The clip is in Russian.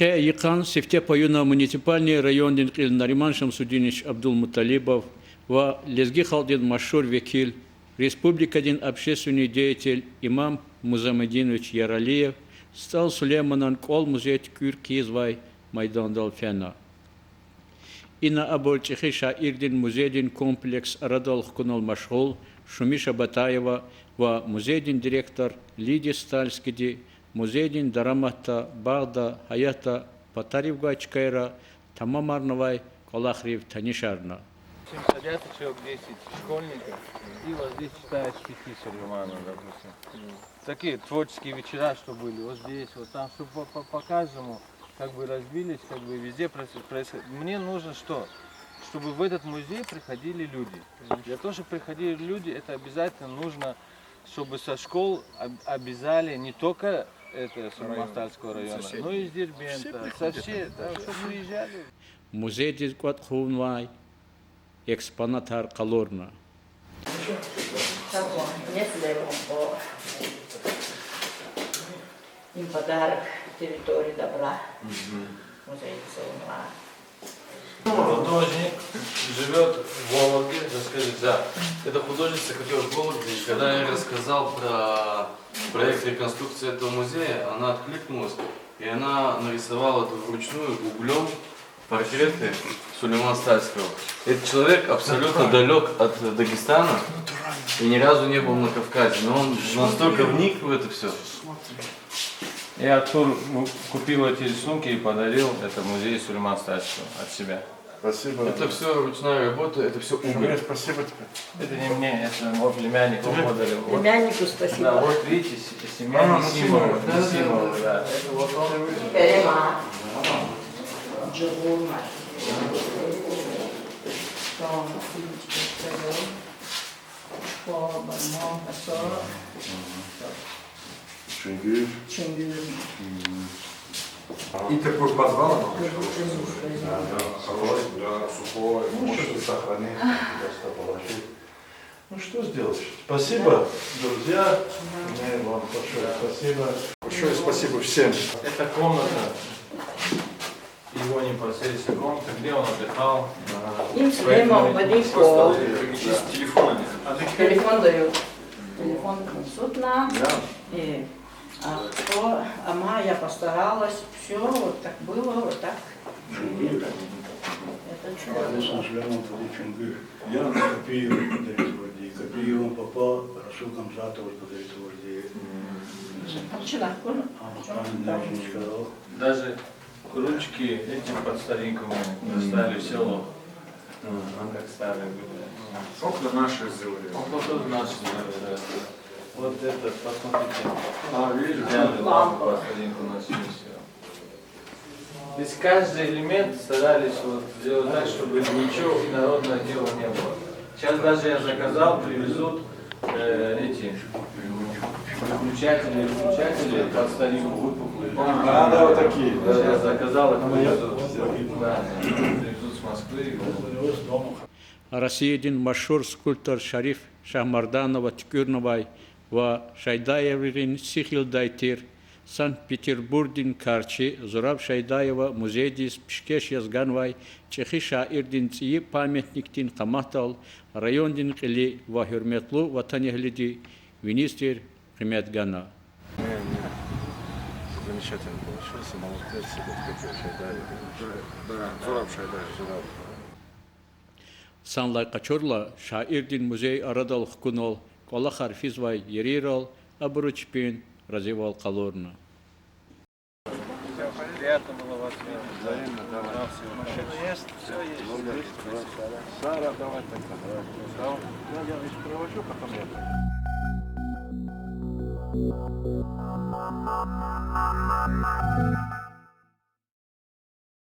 Yıkan Sifte Payuna Municipalni rayonun il Nariman Şamsudiniç Abdulmuttalibov ve Lezgi Халдин Машур Векиль, Республикадин общественный деятель имам Музамединович Яралиев стал Сулейманан Кол музей Кюр Кизвай Майдандал Фена. И на Абольчихи Шаирдин музейдин комплекс Радал Хкунал Машхол Шумиша Батаева ва музейдин директор Лидия Стальскиди музейдин Дарамата Багда Хаята Патаривгачкайра Тамамарновай Колахрив Танишарна. Садятся человек 10 школьников, и вот здесь читают стихи Сулеймана, допустим. Такие творческие вечера, что были, вот здесь, вот там, чтобы по каждому как бы разбились, как бы везде происходит. Мне нужно что? Чтобы в этот музей приходили люди. Для того, чтобы приходили люди, это обязательно нужно, чтобы со школ обязали не только это Сулейман-Стальского района, но и из Дербента, со всех, да, чтобы приезжали. Музей Дискват Хунвай экспонат Аркалорна. Им подарок территории добра. Музей Сулеймана. Художник живет в Вологде, расскажите. Да, это художница, которая в Вологде. Когда я рассказал про проект реконструкции этого музея, она откликнулась, и она нарисовала это вручную углем портреты Сулеймана Стальского. Этот человек абсолютно далек от Дагестана и ни разу не был на Кавказе, но он настолько вник в это все. И Артур купил эти рисунки и подарил это музею Сулеймана Стальского от себя. Спасибо. Это все ручная работа, это все уголь. Спасибо тебе. Это не мне, это мой племянник, он подарил. Племяннику спасибо. Да, вот видите, семья Симова, да. Это вот он. Перема. Джигурма. Чингис. И такой подвал. Да, сухой, можете сохранить, просто положить. Ну что сделать? Спасибо, друзья. Вам большое спасибо. Большое спасибо всем. Это комната, его непосредственно комната, где он отдыхал. Им Сулейман Бадиков. Телефон. Телефон дают. Телефон несут нам. А я постаралась, все вот так было, вот так. Это что? Я копировал под эти вожди, копировал попал, Расул Камзатов под эти вожди. Даже ручки этим под старинку мы достали в село. Как старые были. Окна наши сделали. Он тоже наши сделали, да. Вот этот, посмотрите. Видишь? Взяли лампу под старинку носили все. То есть каждый элемент старались вот сделать так, чтобы ничего инородного дела не было. Сейчас даже я заказал, привезут эти выключатели под старинку выпуклые. Да, вот такие. Да, я заказал, их привезут. Да, привезут с Москвы. Россиядин Машур скульптор Шариф Шахмарданова Тюкюрновай ва Шайдаеврин Сихилдайтир Санкт-Петербургдин Карчи Зураб Шайдаева музейдис Пишкеш Язганвай Чехи Шаирдин Ци памятниктин Каматал райондин Кили ва Хюрметлу Ватанехлиди министр Химятгана. Замечательно получился, молодец, как Шайдаев. Да, Зураб Шайдаев, Зураб. Санлай Качурла Шаирдин музей Арадал Хкунол Кола Харфизвай Ерирал Абручпин развивал Калорна. Приятно было вас видеть. Взаимно, давай. Все есть, все есть. Сара, давай так. Я еще провожу, потом я.